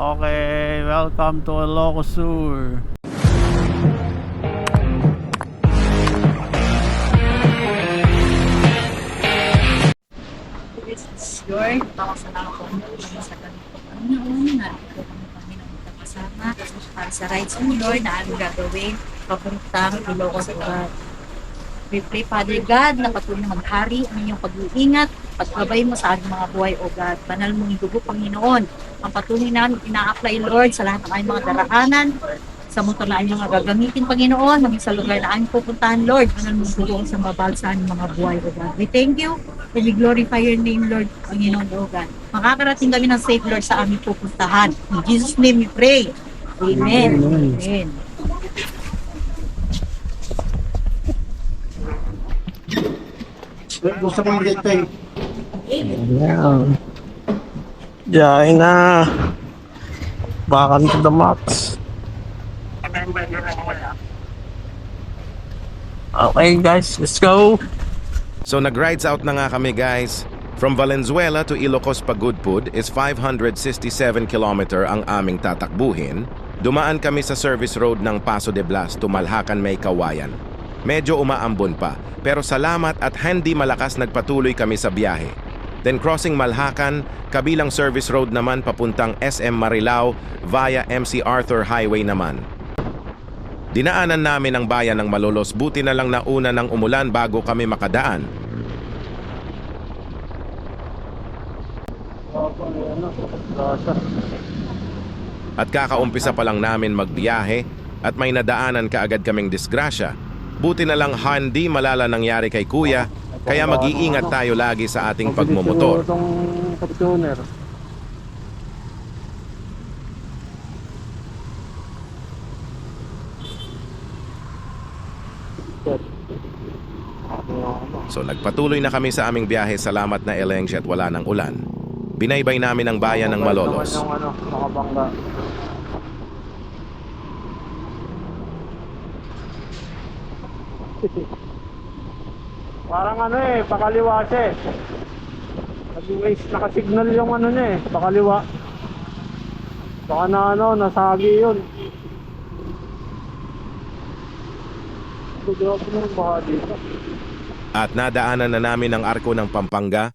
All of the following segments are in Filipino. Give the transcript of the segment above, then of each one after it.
Okay, welcome to Ilocos Sur. This is Lord, pakasalamat po sa ganito Panginoon na ito kami Panginoon kasama para sa rights mo Lord na aming gagawin papuntang Ilocos Sur. We pray, Father God, na patuloy na maghari ang inyong pag-iingat, paggabay mo sa aming mga buhay, O God. Banal mong dugo, Panginoon. Ang patuloy namin ina-apply, Lord, sa lahat ng aming mga daraanan, sa motor na aming mga gagamitin, Panginoon, maging sa lugar na aming pupuntahan, Lord. Banal mong dugo sa mabal sa aming mga buhay, O God. We thank you and we glorify your name, Lord, Panginoon, O God. Makakarating kami ng safe, Lord, sa aming pupuntahan. In Jesus' name we pray. Amen. Amen. Gusto kong mag-get pay. Ayan. Diyan na. Bakan to the max. Okay guys, let's go. So nag-rides out na nga kami guys. From Valenzuela to Ilocos Pagudpud is 567 kilometer ang aming tatakbuhin. Dumaan kami sa service road ng Paso de Blas to Malhacan May Kawayan. Medyo umaambon pa, pero salamat at hindi malakas nagpatuloy kami sa biyahe. Then crossing Malhacan, kabilang service road naman papuntang SM Marilao via MC Arthur Highway naman. Dinaanan namin ang bayan ng Malolos, buti na lang nauna ng umulan bago kami makadaan. At kakaumpisa pa lang namin magbiyahe at may nadaanan kaagad kaming disgrasya. Buti na lang hindi malala nangyari kay Kuya, kaya mag-iingat tayo lagi sa ating pagmumotor. So nagpatuloy na kami sa aming biyahe, salamat na Elengsi at wala ng ulan. Binaybay namin ang bayan ng Malolos. Parang pakaliwa siya eh. Naka-signal yung niya eh, pakaliwa. Baka na nasagi yun. Grabe na yung baha dito. At nadaanan na namin ang arko ng Pampanga.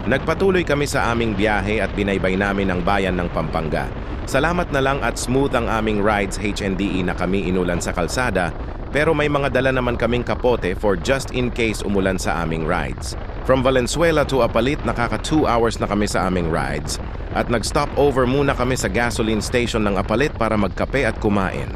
Nagpatuloy kami sa aming biyahe at binaybay namin ang bayan ng Pampanga. Salamat na lang at smooth ang aming rides HNDE na kami inulan sa kalsada, pero may mga dala naman kaming kapote for just in case umulan sa aming rides. From Valenzuela to Apalit, nakaka 2 hours na kami sa aming rides at nag-stop over muna kami sa gasoline station ng Apalit para magkape at kumain.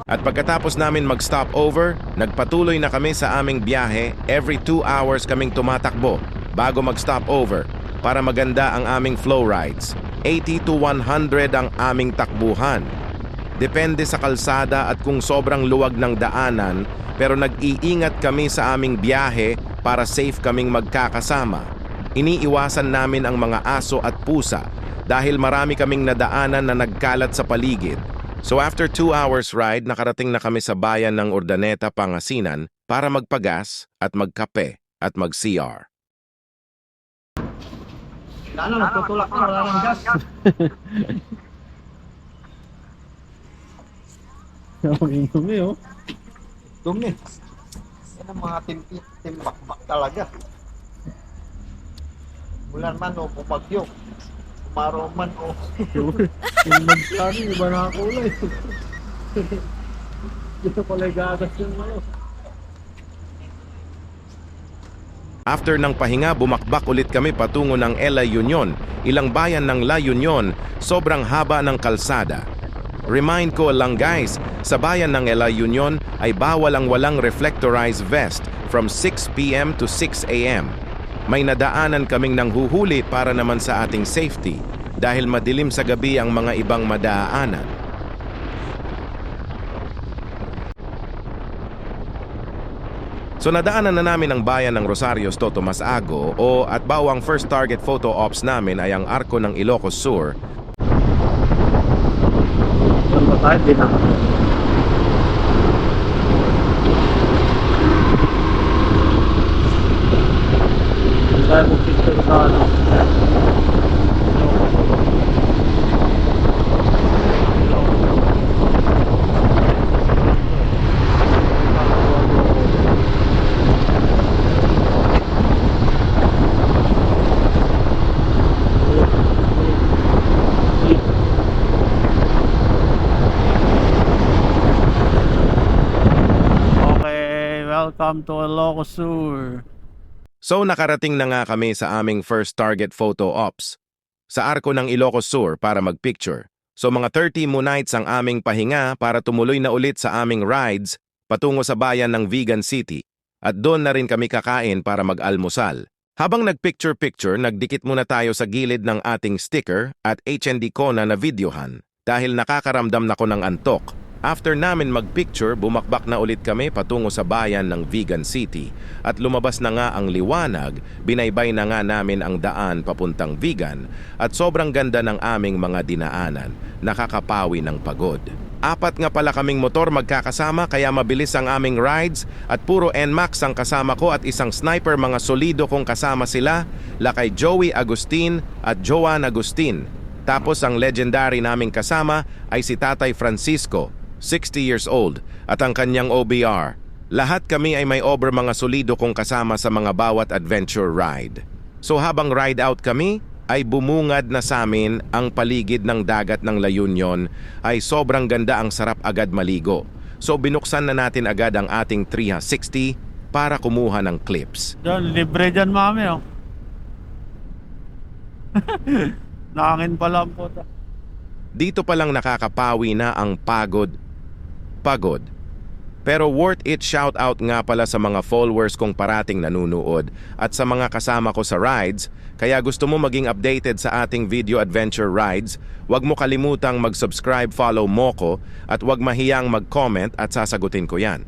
At pagkatapos namin mag-stop over, nagpatuloy na kami sa aming biyahe. Every 2 hours kaming tumatakbo bago mag-stop over para maganda ang aming flow rides. 80 to 100 ang aming takbuhan. Depende sa kalsada at kung sobrang luwag ng daanan, pero nag-iingat kami sa aming biyahe para safe kaming magkakasama. Iniiwasan namin ang mga aso at pusa dahil marami kaming nadaanan na nagkalat sa paligid. So after 2 hours ride, nakarating na kami sa bayan ng Urdaneta, Pangasinan para magpagas at magkape at mag-CR. Magtutulak na, wala ng gas. Dumi oh. Dumi. Yan ang mga timbak-bak talaga. Bulan man o bumagyo. Umaraw man o. Yung magsari, iba na kulay. Dito pala gagas yung After ng pahinga, bumakbak ulit kami patungo ng La Union. Ilang bayan ng La Union, sobrang haba ng kalsada. Remind ko lang guys, sa bayan ng La Union ay bawal ang walang reflectorized vest from 6 p.m. to 6 a.m. May nadaanan kaming nanghuhuli para naman sa ating safety dahil madilim sa gabi ang mga ibang madaanan. So nadaanan na namin ang bayan ng Rosarios Toto Masago at bawang first target photo ops namin ay ang arko ng Ilocos Sur. Doon ba tayo? Di na. Tayo mag-picture sa ano. Okay, welcome to Ilocos Sur. So nakarating na nga kami sa aming first target photo ops sa arko ng Ilocos Sur para magpicture. So mga 30 nights ang aming pahinga para tumuloy na ulit sa aming rides patungo sa bayan ng Vigan City at doon na rin kami kakain para mag-almusal. Habang nagpicture-picture, nagdikit muna tayo sa gilid ng ating sticker at HND Kona na videohan dahil nakakaramdam na ko ng antok. After namin magpicture, bumakbak na ulit kami patungo sa bayan ng Vigan City at lumabas na nga ang liwanag, binaybay na nga namin ang daan papuntang Vigan at sobrang ganda ng aming mga dinaanan, nakakapawi ng pagod. 4 nga pala kaming motor magkakasama kaya mabilis ang aming rides at puro NMAX ang kasama ko at isang sniper mga solido kong kasama sila, lakay Joey Agustin at Joan Agustin. Tapos ang legendary naming kasama ay si Tatay Francisco, 60 years old, at ang kanyang OBR. Lahat kami ay may over mga solido kong kasama sa mga bawat adventure ride. So habang ride out kami, ay bumungad na sa amin ang paligid ng dagat ng La Union ay sobrang ganda ang sarap agad maligo. So binuksan na natin agad ang ating 360 para kumuha ng clips. Diyan, libre dyan mami oh. Nangin pala po ta. Dito palang nakakapawi na ang pagod. Pero worth it, shout out nga pala sa mga followers kong parating nanunood at sa mga kasama ko sa rides. Kaya gusto mo maging updated sa ating video adventure rides, huwag mo kalimutang mag-subscribe, follow mo ko at huwag mahiyang mag-comment at sasagutin ko yan.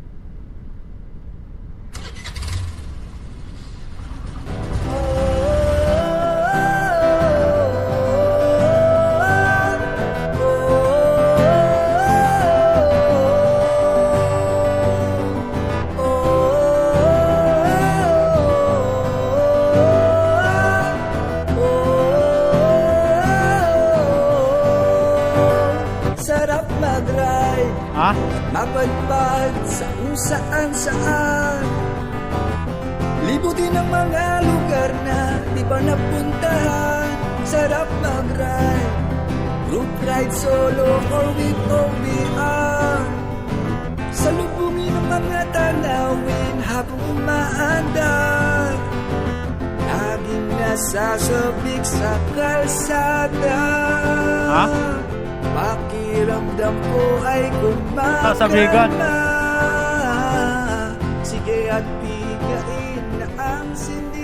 Sarap mag-ride, Ha? mapadpad sa kung saan-saan. Libutin ang mga lugar na di pa napuntahan. Sarap mag-ride, group ride, solo or with OBR. Salubungin ang mga tanawin habang umaandar. Laging nasasabik sa kalsada. Ha? Pakiramdam ko ay Sasabigan. kumakana. Sige at bigain na ang sindi.